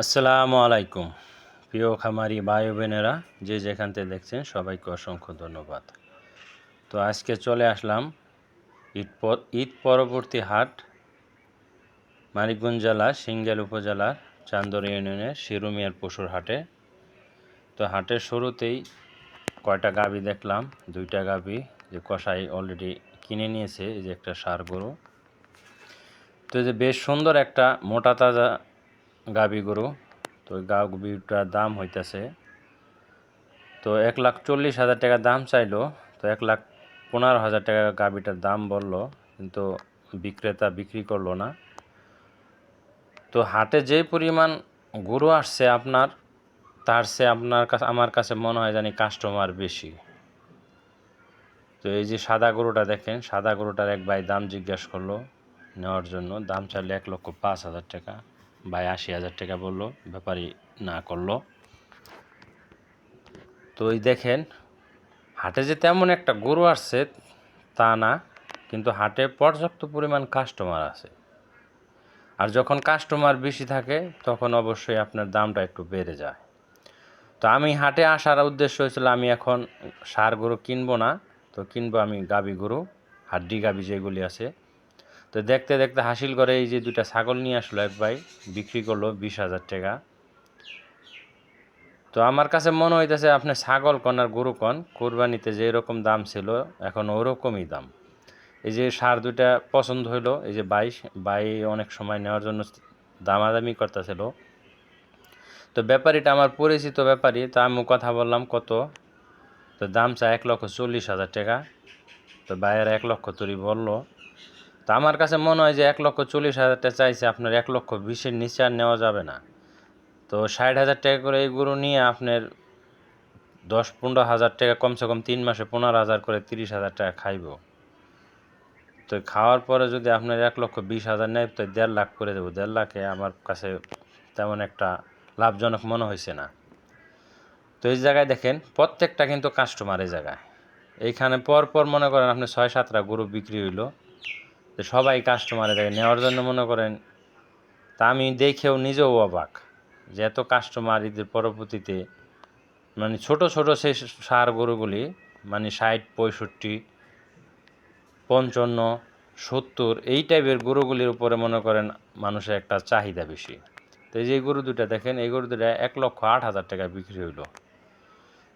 আসসালামু আলাইকুম প্রিয় খামারি ভাই বোনেরা, যে যেখান থেকে দেখছেন সবাইকে অসংখ্য ধন্যবাদ। তো আজকে চলে আসলাম ঈদ পরবর্তী হাট, মানিকগঞ্জ জেলা সিংগাইর উপজেলার চান্দর ইউনিয়নের শিরুমিয়ার পশুর হাটে। তো হাটের শুরুতেই কয়টা গাভী দেখলাম, দুইটা গাভী যে কসাই অলরেডি কিনে নিয়েছে। এই যে একটা ষাঁড় গরু, তো এই যে বেশ সুন্দর একটা মোটা তাজা গাভী গরু। তো গাভীটার দাম হইতেছে, তো 1,40,000 টাকা দাম চাইলো। তো 1,15,000 টাকা গাভীটার দাম বললো, কিন্তু বিক্রেতা বিক্রি করলো না। তো হাটে যে পরিমাণ গরু আসছে আপনার, তার চেয়ে আমার কাছে মনে হয় জানি কাস্টমার বেশি। তো এই যে সাদা গরুটা দেখেন, সাদা গরুটার এক ভাই দাম জিজ্ঞেস করলো নেওয়ার জন্য, দাম চাইলে 1,05,000 টাকা, ভাই 80,000 টাকা বললো, ব্যাপারী না করলো। তো এই দেখেন, হাটে যে তেমন একটা গরু আসছে তা না, কিন্তু হাটে পর্যাপ্ত পরিমাণ কাস্টমার আছে। আর যখন কাস্টমার বেশি থাকে তখন অবশ্যই আপনার দামটা একটু বেড়ে যায়। তো আমি হাটে আসার উদ্দেশ্য হয়েছিল, আমি এখন ষাঁড় গরু কিনবো না, তো কিনবো আমি গাভী গরু, হাড্ডি গাভী যেগুলি আছে। তো দেখতে দেখতে হাসিল করে এই যে দুইটা ছাগল নিয়ে আসলো এক ভাই, বিক্রি করলো 20,000 টাকা। তো আমার কাছে মনে হইতেছে আপনি ছাগল কন আর গরু কন, কোরবানিতে যে এরকম দাম ছিল এখন ওরকমই দাম। এই যে ষাঁড় দুইটা পছন্দ হইলো, এই যে ভাই অনেক সময় নেওয়ার জন্য দামাদামি করতেছিল। তো ব্যাপারীটা আমার পরিচিত ব্যাপারী, তা আমি কথা বললাম কত, তো দাম চাই 1,40,000 টাকা। তো ভাইয়ের 1,00,000 তরি বললো। তো আমার কাছে মনে হয় যে 1,40,000 টাকা চাইছে, আপনার 1,20,000 নিচে আর নেওয়া যাবে না। তো 60,000 টাকা করে এই গরু নিয়ে আপনার 10-15,000 টাকা কমসে কম 3 মাসে 15,000 করে 30,000 টাকা খাইব। তো খাওয়ার পরে যদি আপনার 1,20,000 নেয়, তো 1.5 লাখ করে দেবো। 1.5 লাখে আমার কাছে তেমন একটা লাভজনক মনে হয়েছে না। তো এই জায়গায় দেখেন প্রত্যেকটা কিন্তু কাস্টমার। এই জায়গায় এইখানে পরপর মনে করেন আপনি 6-7টা গরু বিক্রি হইলো, তো সবাই কাস্টমারে দেখেন নেওয়ার জন্য মনে করেন। তা আমি দেখেও নিজেও অবাক যে এত কাস্টমার ঈদের পরবর্তীতে, মানে ছোট ছোট সেই ষাঁড় গরুগুলি, মানে 60, 65, 55, 70 এই টাইপের গরুগুলির উপরে মনে করেন মানুষের একটা চাহিদা বেশি। তো এই যে গরু দুটা দেখেন, এই গরু দুটা 1,08,000 টাকা বিক্রি হইলো।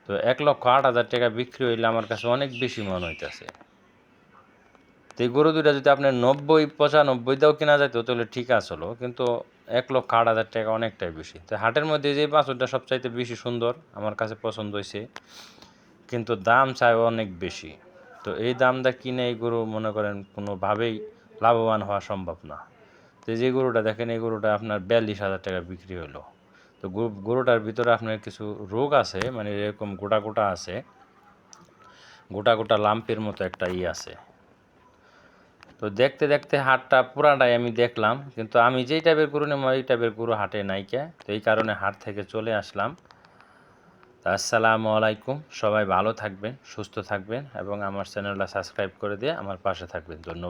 তো 1,08,000 টাকা বিক্রি হইলে আমার কাছে অনেক বেশি মনে হইতেছে। তো এই গরু দুটা যদি আপনার 90-95 দাও কেনা যায় তাহলে ঠিক আসলো, কিন্তু 1,08,000 টাকা অনেকটাই বেশি। তো হাটের মধ্যে যে বাছুরটা সবচাইতে বেশি সুন্দর, আমার কাছে পছন্দ হয়েছে, কিন্তু দাম চাই অনেক বেশি। তো এই দামটা কিনে এই গরু মনে করেন কোনোভাবেই লাভবান হওয়া সম্ভব না। তো যে গরুটা দেখেন, এই গরুটা আপনার 42,000 টাকা বিক্রি হলো। তো গরুটার ভিতরে আপনার কিছু রোগ আছে, মানে এরকম গোটা গোটা আছে, গোটা গোটা লাম্পের মতো একটা আছে। তো দেখতে দেখতে হাটটা পুরাটাই আমি দেখলাম, কিন্তু আমি যেই টাইপের গরু নেব এই টাইপের গরু হাটে নাইকে। তো এই কারণে হাট থেকে চলে আসলাম। আসসালামু আলাইকুম, সবাই ভালো থাকবেন, সুস্থ থাকবেন এবং আমার চ্যানেলটা সাবস্ক্রাইব করে দিয়ে আমার পাশে থাকবেন। ধন্যবাদ।